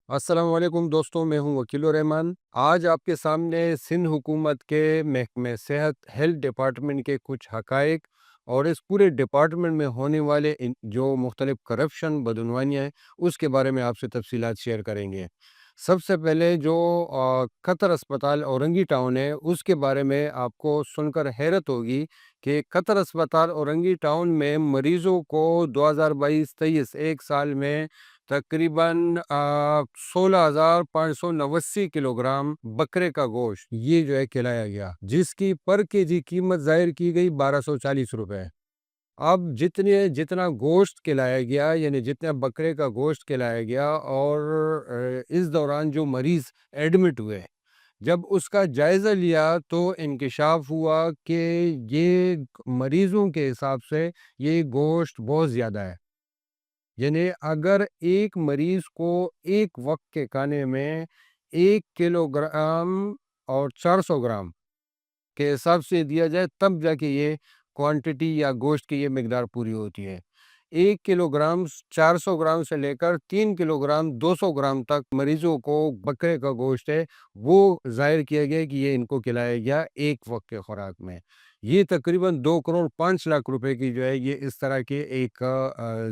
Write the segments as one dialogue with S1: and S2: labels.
S1: السلام علیکم دوستوں، میں ہوں وکیل الرحمان۔ آج آپ کے سامنے سندھ حکومت کے محکمہ صحت ہیلتھ ڈپارٹمنٹ کے کچھ حقائق اور اس پورے ڈپارٹمنٹ میں ہونے والے جو مختلف کرپشن بدعنوانیاں ہیں اس کے بارے میں آپ سے تفصیلات شیئر کریں گے۔ سب سے پہلے جو قطر اسپتال اورنگی ٹاؤن ہے اس کے بارے میں آپ کو سن کر حیرت ہوگی کہ قطر اسپتال اورنگی ٹاؤن میں مریضوں کو 2022-23 ایک سال میں تقریباً 16,589 کلو گرام بکرے کا گوشت یہ جو ہے کھلایا گیا، جس کی پر کے جی قیمت ظاہر کی گئی 1240 روپے۔ اب جتنا گوشت کھلایا گیا، یعنی جتنا بکرے کا گوشت کھلایا گیا، اور اس دوران جو مریض ایڈمٹ ہوئے، جب اس کا جائزہ لیا تو انکشاف ہوا کہ یہ مریضوں کے حساب سے یہ گوشت بہت زیادہ ہے۔ یعنی اگر ایک مریض کو ایک وقت کے کھانے میں 1 کلو گرام اور 400 گرام کے حساب سے دیا جائے تب جا کے یہ کوانٹٹی یا گوشت کی یہ مقدار پوری ہوتی ہے۔ 1 کلو گرام 400 گرام سے لے کر 3 کلو گرام 200 گرام تک مریضوں کو بکرے کا گوشت ہے وہ ظاہر کیا گیا کہ یہ ان کو کھلایا گیا ایک وقت کے خوراک میں۔ یہ تقریباً 2 کروڑ 5 لاکھ روپے کی جو ہے یہ اس طرح کے ایک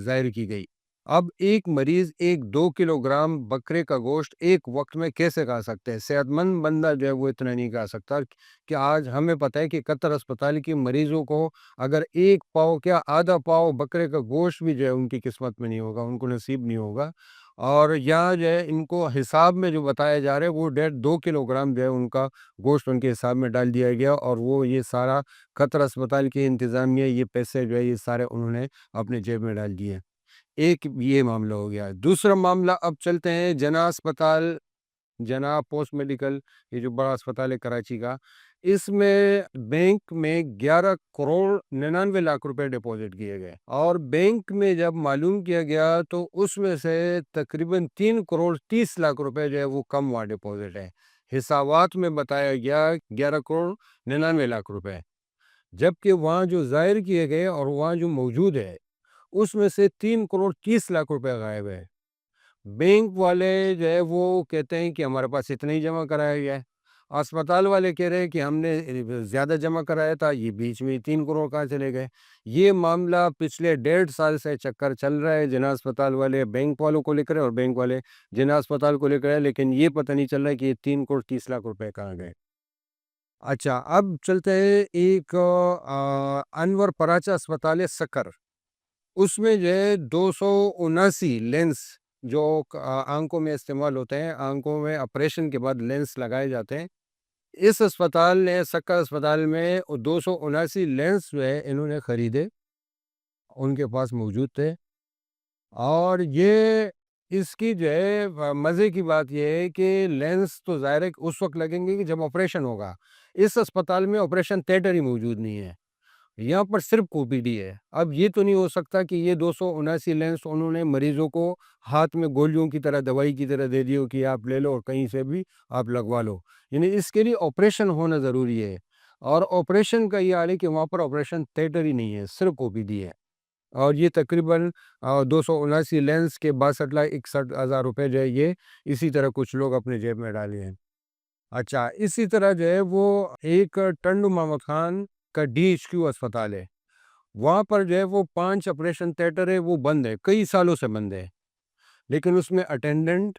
S1: ظاہر کی گئی۔ اب ایک مریض 2 کلو گرام بکرے کا گوشت ایک وقت میں کیسے کھا سکتے ہیں؟ صحت مند بندہ جو ہے وہ اتنا نہیں کھا سکتا، کہ آج ہمیں پتہ ہے کہ قطر اسپتال کی مریضوں کو اگر ایک پاؤ کیا آدھا پاؤ بکرے کا گوشت بھی جو ہے ان کی قسمت میں نہیں ہوگا، ان کو نصیب نہیں ہوگا۔ اور یہاں جو ہے ان کو حساب میں جو بتایا جا رہا ہے وہ 2 کلو گرام جو ہے ان کا گوشت ان کے حساب میں ڈال دیا گیا، اور وہ یہ سارا قطر اسپتال کی انتظامیہ یہ پیسے جو ہے یہ سارے انہوں نے اپنے جیب میں ڈال دیے۔ ایک یہ معاملہ ہو گیا۔ دوسرا معاملہ اب چلتے ہیں جناح اسپتال، جناح پوسٹ میڈیکل، یہ جو بڑا اسپتال ہے کراچی کا، اس میں بینک میں 11 کروڑ 99 لاکھ روپے ڈپوزٹ کیے گئے، اور بینک میں جب معلوم کیا گیا تو اس میں سے تقریباً 3 کروڑ 30 لاکھ روپے جو ہے وہ کم ہوا ڈپوزٹ ہے۔ حسابات میں بتایا گیا 11 کروڑ 99 لاکھ روپے، جبکہ وہاں جو ظاہر کیے گئے اور وہاں جو موجود ہے اس میں سے 3 کروڑ 30 لاکھ روپے غائب ہے۔ بینک والے جو ہے وہ کہتے ہیں کہ ہمارے پاس اتنا ہی جمع کرایا گیا ہے، اسپتال والے کہہ رہے ہیں کہ ہم نے زیادہ جمع کرایا تھا، یہ بیچ میں 3 کروڑ کہاں چلے گئے۔ یہ معاملہ پچھلے 1.5 سال سے چکر چل رہا ہے، جناح اسپتال والے بینک والوں کو لے کر اور بینک والے جناح اسپتال کو لے کر، لیکن یہ پتہ نہیں چل رہا ہے کہ یہ 3 کروڑ 30 لاکھ روپے کہاں گئے۔ اچھا، اب چلتے ہیں ایک انور پراچا اسپتال ہے سکر، اس میں جو ہے 279 لینس جو آنکھوں میں استعمال ہوتے ہیں، آنکھوں میں آپریشن کے بعد لینس لگائے جاتے ہیں، اس اسپتال نے سکر اسپتال میں 279 لینس جو ہے انہوں نے خریدے، ان کے پاس موجود تھے۔ اور یہ اس کی جو ہے مزے کی بات یہ ہے کہ لینس تو ظاہر ہے اس وقت لگیں گے کہ جب آپریشن ہوگا۔ اس اسپتال میں آپریشن تھیٹر ہی موجود نہیں ہے، یہاں پر صرف او پی ڈی ہے۔ اب یہ تو نہیں ہو سکتا کہ یہ 279 لینس انہوں نے مریضوں کو ہاتھ میں گولیوں کی طرح دوائی کی طرح دے دیو کہ آپ لے لو اور کہیں سے بھی آپ لگوا لو، یعنی اس کے لیے آپریشن ہونا ضروری ہے، اور آپریشن کا یہ حال ہے کہ وہاں پر آپریشن تھیٹر ہی نہیں ہے، صرف او پی ڈی ہے۔ اور یہ تقریباً 279 لینس کے 62,61,000 روپے جو ہے یہ اسی طرح کچھ لوگ اپنے جیب میں ڈالے ہیں۔ اچھا، اسی طرح جو ہے وہ ایک ٹنڈو محمد خان کا DHQ اسپتال ہے، وہاں پر جو ہے وہ 5 آپریشن تھیٹر ہے، وہ بند ہے، کئی سالوں سے بند ہے، لیکن اس میں اٹینڈنٹ،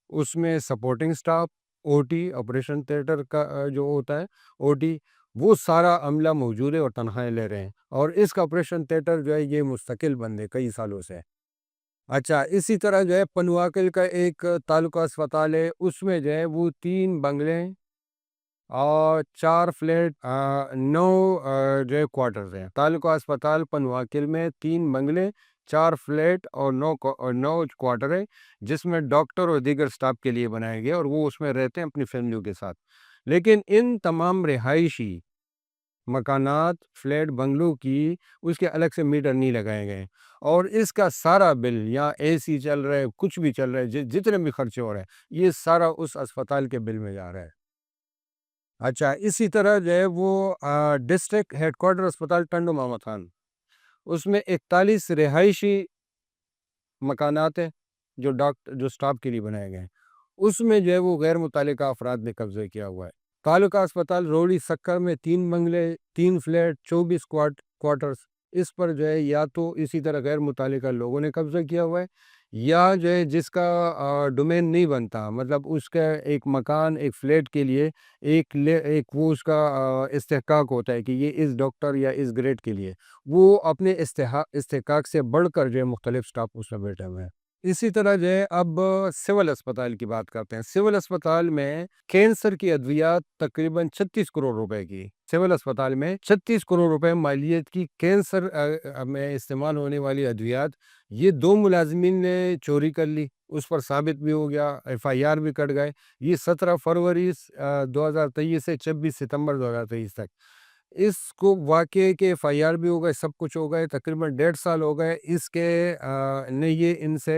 S1: اس میں supporting staff, O T operation theatre کا جو ہوتا ہے او ٹی، وہ سارا عملہ موجود ہے اور تنخواہیں لے رہے ہیں، اور اس کا آپریشن تھیٹر جو ہے یہ مستقل بند ہے کئی سالوں سے۔ اچھا، اسی طرح جو ہے پنواکل کا ایک تعلقہ اسپتال ہے، اس میں جو ہے وہ 3 بنگلے اور 4 فلیٹ 9 جو ہے کوارٹرز ہیں۔ تعلقہ اسپتال پنواکل میں 3 بنگلے، 4 فلیٹ اور 9 کوارٹر ہے، جس میں ڈاکٹر اور دیگر سٹاف کے لیے بنائے گئے، اور وہ اس میں رہتے ہیں اپنی فیملیوں کے ساتھ۔ لیکن ان تمام رہائشی مکانات، فلیٹ، بنگلوں کی اس کے الگ سے میٹر نہیں لگائے گئے، اور اس کا سارا بل، یا اے سی چل رہا ہے، کچھ بھی چل رہا ہے، جتنے بھی خرچے ہو رہے ہیں، یہ سارا اس اسپتال کے بل میں جا رہا ہے۔ اچھا، اسی طرح جو ہے وہ ڈسٹرکٹ ہیڈ کوارٹر اسپتال ٹنڈو محمد خان، اس میں 41 رہائشی مکانات ہیں جو ڈاکٹر جو سٹاف کے لیے بنائے گئے ہیں، اس میں جو ہے وہ غیر متعلقہ افراد نے قبضہ کیا ہوا ہے۔ تعلقہ اسپتال روڑی سکر میں 3 بنگلے، 3 فلیٹ، 24 کوارٹرز، اس پر جو ہے یا تو اسی طرح غیر متعلقہ لوگوں نے قبضہ کیا ہوا ہے، یا جو ہے جس کا ڈومین نہیں بنتا، مطلب اس کا ایک مکان، ایک فلیٹ کے لیے ایک وہ اس کا استحقاق ہوتا ہے کہ یہ اس ڈاکٹر یا اس گریڈ کے لیے، وہ اپنے استحقاق سے بڑھ کر جو ہے مختلف سٹاف اس میں بیٹھے ہوئے ہیں۔ اسی طرح جو ہے اب سول اسپتال کی بات کرتے ہیں۔ سول اسپتال میں کینسر کی ادویات تقریباً 36 کروڑ روپے کی، سول اسپتال میں 36 کروڑ روپے مالیت کی کینسر میں استعمال ہونے والی ادویات، یہ 2 ملازمین نے چوری کر لی، اس پر ثابت بھی ہو گیا، FIR بھی کٹ گئے۔ یہ 17 فروری 2023 سے 26 ستمبر 2023 تک اس کو واقعے کے FIR بھی ہو گئے، سب کچھ ہو گئے، تقریباً 1.5 سال ہو گئے اس کے نے یہ ان سے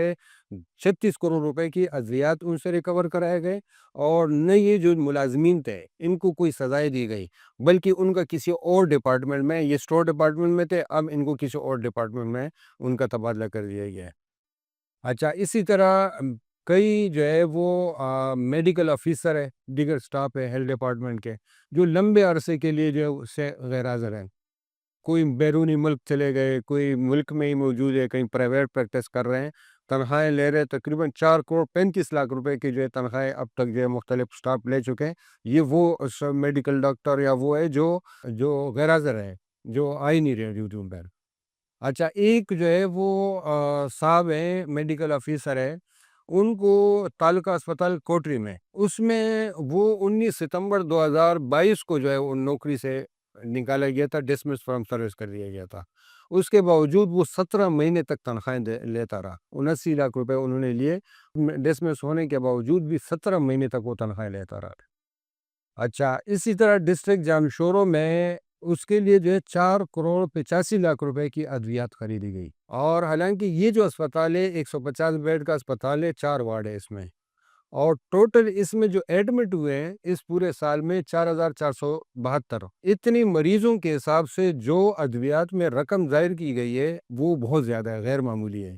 S1: 36 کروڑ روپے کی ادویات ان سے ریکور کرائے گئے، اور نہ یہ جو ملازمین تھے ان کو کوئی سزائیں دی گئی، بلکہ ان کا کسی اور ڈپارٹمنٹ میں، یہ اسٹور ڈپارٹمنٹ میں تھے، اب ان کو کسی اور ڈپارٹمنٹ میں ان کا تبادلہ کر دیا گیا ہے۔ اچھا، اسی طرح کئی جو ہے وہ میڈیکل آفیسر ہے، دیگر سٹاف ہے ہیلتھ ڈپارٹمنٹ کے، جو لمبے عرصے کے لیے جو ہے اس سے غیر حاضر ہیں، کوئی بیرونی ملک چلے گئے، کوئی ملک میں ہی موجود ہے، کہیں پرائیویٹ پریکٹس کر رہے ہیں، تنخواہیں لے رہے، تقریباً 4 کروڑ 35 لاکھ روپے کی جو ہے تنخواہیں اب تک جو ہے مختلف سٹاف لے چکے ہیں۔ یہ وہ میڈیکل ڈاکٹر یا وہ ہے جو غیر حاضر ہے، جو آ ہی نہیں رہے ڈیوٹی پر۔ اچھا، ایک جو ہے وہ صاحب ہیں، میڈیکل آفیسر ہے، ان کو تعلقہ اسپتال کوٹری میں، اس میں وہ 19 ستمبر 2022 کو جو ہے وہ نوکری سے نکالا گیا تھا، ڈسمس فرام سروس کر دیا گیا تھا۔ اس کے باوجود وہ 17 مہینے تک تنخواہیں لیتا رہا، 79 لاکھ روپے انہوں نے لیے، ڈسمس ہونے کے باوجود بھی 17 مہینے تک وہ تنخواہیں لیتا رہا۔ اچھا، اسی طرح ڈسٹرکٹ جامشورو میں اس کے لیے جو ہے 4 کروڑ 85 لاکھ روپے کی ادویات خریدی گئی، اور حالانکہ یہ جو اسپتال ہے 150 بیڈ کا اسپتال ہے، 4 وارڈ ہے اس میں، اور ٹوٹل اس میں جو ایڈمٹ ہوئے ہیں اس پورے سال میں 4472، اتنی مریضوں کے حساب سے جو ادویات میں رقم ظاہر کی گئی ہے وہ بہت زیادہ ہے، غیر معمولی ہے۔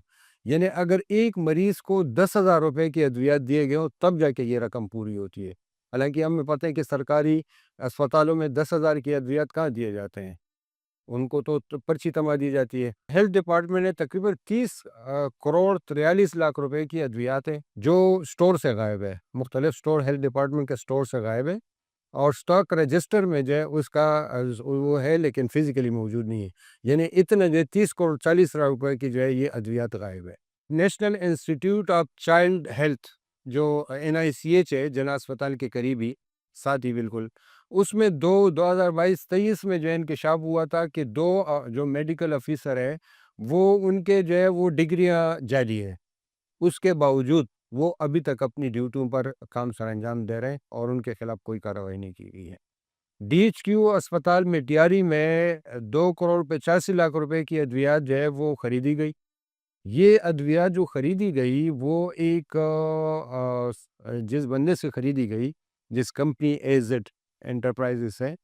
S1: یعنی اگر ایک مریض کو 10,000 روپے کی ادویات دیے گئے ہوں تب جا کے یہ رقم پوری ہوتی ہے، حالانکہ ہمیں پتہ ہے کہ سرکاری اسپتالوں میں 10,000 کی ادویات کہاں دیے جاتے ہیں، ان کو تو پرچی تما دی جاتی ہے۔ ہیلتھ ڈپارٹمنٹ نے تقریباً 30 کروڑ 43 لاکھ روپے کی ادویات ہیں جو سٹور سے غائب ہے، مختلف سٹور ہیلتھ ڈپارٹمنٹ کے سٹور سے غائب ہے، اور سٹاک رجسٹر میں جو ہے اس کا وہ ہے لیکن فزیکلی موجود نہیں ہے، یعنی اتنا جو ہے 30 کروڑ 40 لاکھ روپے کی جو ہے یہ ادویات غائب ہے۔ National institute of child health جو NICH ہے، جنا اسپتال کے قریبی ساتھ ہی بالکل، اس میں 2022-23 میں جو ہے انکشاف ہوا تھا کہ 2 جو میڈیکل آفیسر ہے وہ ان کے جو ہے وہ ڈگریاں جعلی ہے، اس کے باوجود وہ ابھی تک اپنی ڈیوٹیوں پر کام سر انجام دے رہے ہیں اور ان کے خلاف کوئی کارروائی نہیں کی گئی ہے۔ DHQ اسپتال میں ٹیاری میں 2 کروڑ 85 لاکھ روپے کی ادویات جو ہے وہ خریدی گئی۔ یہ ادویات جو خریدی گئی وہ ایک جس بندے سے خریدی گئی، جس کمپنی AZ انٹرپرائزز ہے،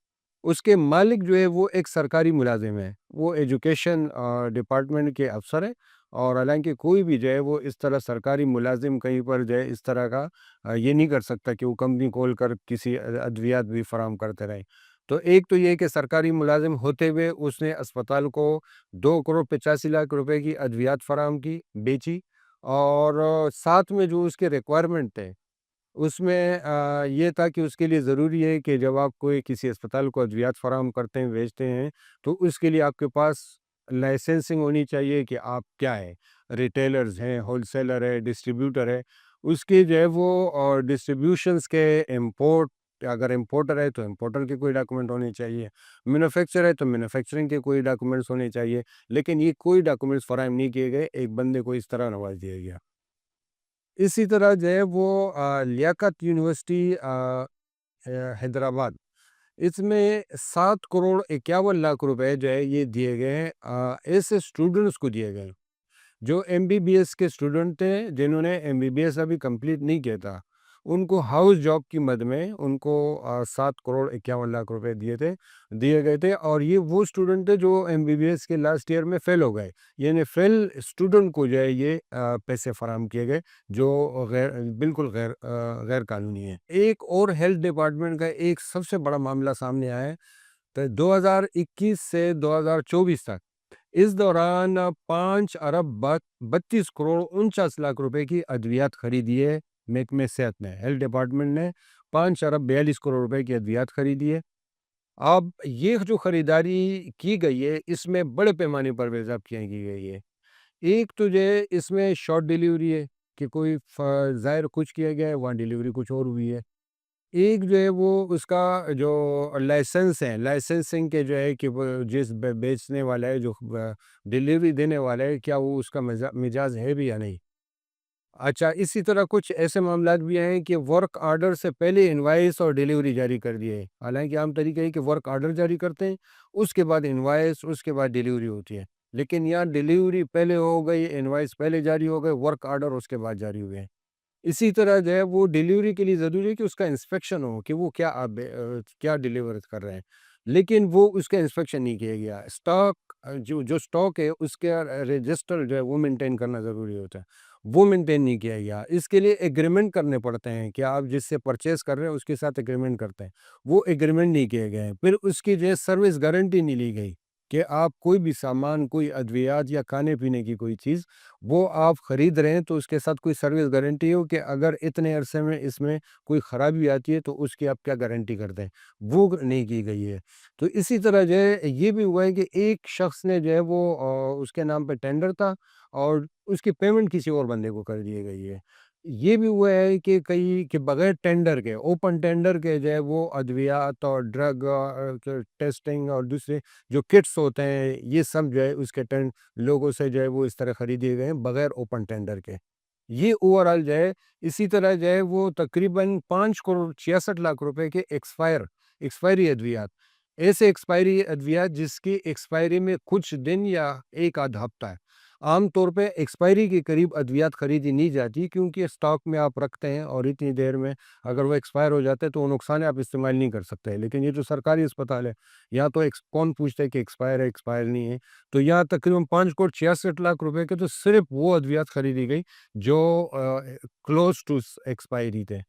S1: اس کے مالک جو ہے وہ ایک سرکاری ملازم ہے، وہ ایجوکیشن ڈپارٹمنٹ کے افسر ہے، اور حالانکہ کوئی بھی جو ہے وہ اس طرح سرکاری ملازم کہیں پر جو ہے اس طرح کا یہ نہیں کر سکتا کہ وہ کمپنی کھول کر کسی ادویات بھی فراہم کرتے رہے۔ تو ایک تو یہ کہ سرکاری ملازم ہوتے ہوئے اس نے اسپتال کو 2 کروڑ 85 لاکھ روپے کی ادویات فراہم کی، بیچی، اور ساتھ میں جو اس کے ریکوائرمنٹ تھے اس میں یہ تھا کہ اس کے لیے ضروری ہے کہ جب آپ کوئی کسی اسپتال کو ادویات فراہم کرتے ہیں، بیچتے ہیں، تو اس کے لیے آپ کے پاس لائسنسنگ ہونی چاہیے کہ آپ کیا ہے، ریٹیلرز ہیں، ہول سیلر ہے، ڈسٹریبیوٹر ہے، اس کے جو ہے وہ ڈسٹریبیوشنز کے امپورٹ، اگر امپورٹر ہے تو امپورٹر کے کوئی ڈاکومنٹ ہونے چاہیے، مینوفیکچر ہے تو مینوفیکچرنگ کے کوئی ڈاکومنٹس ہونے چاہیے، لیکن یہ کوئی ڈاکومنٹس فراہم نہیں کیے گئے، ایک بندے کو اس طرح نواز دیا گیا۔ اسی طرح جو ہے وہ لیاقت یونیورسٹی حیدرآباد، اس میں 7 کروڑ 51 لاکھ روپے جو ہے یہ دیے گئے ہیں ایسے اسٹوڈنٹس کو دیے گئے جو MBBS کے اسٹوڈنٹ تھے، جنہوں نے MBBS ابھی کمپلیٹ نہیں کیا تھا، ان کو ہاؤس جاب کی مد میں ان کو 7 کروڑ 51 لاکھ روپے دیے گئے تھے، اور یہ وہ اسٹوڈنٹ تھے جو MBBS کے لاسٹ ایئر میں فیل ہو گئے، یعنی فیل اسٹوڈنٹ کو جو ہے یہ پیسے فراہم کیے گئے، جو بالکل غیر قانونی ہے۔ ایک اور ہیلتھ ڈپارٹمنٹ کا ایک سب سے بڑا معاملہ سامنے آیا ہے، تو 2021 سے 2024 تک اس دوران 5 ارب 32 کروڑ 49 لاکھ روپے کی ادویات خریدی ہے محکمہ صحت نے، ہیلتھ ڈپارٹمنٹ نے 5 ارب 42 کروڑ روپے کی ادویات خریدی ہے۔ اب یہ جو خریداری کی گئی ہے اس میں بڑے پیمانے پر ضبطیاں کی گئی ہے۔ ایک تو جو ہے اس میں شارٹ ڈیلیوری ہے کہ کوئی ظاہر کچھ کیا گیا ہے، وہاں ڈیلیوری کچھ اور ہوئی ہے۔ ایک جو ہے وہ اس کا جو لائسنس ہے، لائسنسنگ کے جو ہے کہ وہ جس بیچنے والا ہے، جو ڈیلیوری دینے والا ہے، کیا وہ اس کا مجاز ہے بھی یا نہیں۔ اچھا، اسی طرح کچھ ایسے معاملات بھی ہیں کہ ورک آرڈر سے پہلے انوائس اور ڈیلیوری جاری کر دیے، حالانکہ عام طریقہ ہے کہ ورک آرڈر جاری کرتے ہیں، اس کے بعد انوائس، اس کے بعد ڈیلیوری ہوتی ہے، لیکن یہاں ڈیلیوری پہلے ہو گئی، انوائس پہلے جاری ہو گئے، ورک آرڈر اس کے بعد جاری ہوئے ہیں۔ اسی طرح جو ہے وہ ڈیلیوری کے لیے ضروری ہے کہ اس کا انسپیکشن ہو کہ وہ کیا ڈیلیور کر رہے ہیں، لیکن وہ اس کا انسپیکشن نہیں کیا گیا۔ اسٹاک جو اسٹاک ہے اس کا رجسٹر جو ہے وہ مینٹین کرنا ضروری ہوتا ہے، وہ مینٹین نہیں کیا گیا۔ اس کے لیے ایگریمنٹ کرنے پڑتے ہیں کہ آپ جس سے پرچیز کر رہے ہیں اس کے ساتھ ایگریمنٹ کرتے ہیں، وہ ایگریمنٹ نہیں کیے گئے ہیں۔ پھر اس کی جو ہے سروس گارنٹی نہیں لی گئی کہ آپ کوئی بھی سامان، کوئی ادویات یا کھانے پینے کی کوئی چیز وہ آپ خرید رہے ہیں تو اس کے ساتھ کوئی سروس گارنٹی ہو کہ اگر اتنے عرصے میں اس میں کوئی خرابی آتی ہے تو اس کی آپ کیا گارنٹی کرتے ہیں، وہ نہیں کی گئی ہے۔ تو اسی طرح جو ہے یہ بھی ہوا ہے کہ ایک شخص نے جو ہے وہ اس کے نام پہ ٹینڈر تھا اور اس کی پیمنٹ کسی اور بندے کو کر دی گئی ہے۔ یہ بھی ہوا ہے کہ کئی کہ بغیر ٹینڈر کے، اوپن ٹینڈر کے جو ہے وہ ادویات اور ڈرگ ٹیسٹنگ اور دوسرے جو کٹس ہوتے ہیں، یہ سب جو ہے اس کے لوگوں سے جو ہے وہ اس طرح خریدے گئے ہیں بغیر اوپن ٹینڈر کے۔ یہ اوورآل جو ہے اسی طرح جو ہے وہ تقریباً 5 کروڑ 66 لاکھ روپے کے ایکسپائری ادویات، ایسے ایکسپائری ادویات جس کی ایکسپائری میں کچھ دن یا ایک آدھ ہفتہ ہے۔ عام طور پہ ایکسپائری کے قریب ادویات خریدی نہیں جاتی، کیونکہ اسٹاک میں آپ رکھتے ہیں اور اتنی دیر میں اگر وہ ایکسپائر ہو جاتے ہیں تو وہ نقصان ہے، آپ استعمال نہیں کر سکتے۔ لیکن یہ جو سرکاری اسپتال ہے یہاں تو کون پوچھتا ہے کہ ایکسپائر ہے ایکسپائر نہیں ہے۔ تو یہاں تقریباً 5 کروڑ 66 لاکھ روپے کے تو صرف وہ ادویات خریدی گئی جو کلوز ٹو ایکسپائری تھے۔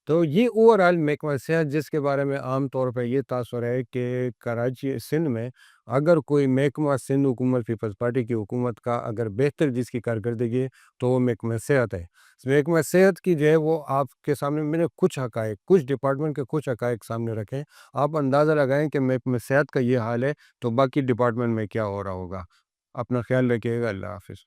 S1: تو یہ اوورآل محکمہ صحت، جس کے بارے میں عام طور پہ یہ تاثر ہے کہ کراچی سندھ میں اگر کوئی محکمہ سندھ حکومت پیپلز پارٹی کی حکومت کا اگر بہتر جس کی کارکردگی ہے تو وہ محکمہ صحت ہے۔ محکمہ صحت کی جو ہے وہ آپ کے سامنے میں نے کچھ حقائق، کچھ ڈپارٹمنٹ کے کچھ حقائق سامنے رکھیں، آپ اندازہ لگائیں کہ محکمہ صحت کا یہ حال ہے تو باقی ڈپارٹمنٹ میں کیا ہو رہا ہوگا۔ اپنا خیال رکھیے گا، اللہ حافظ۔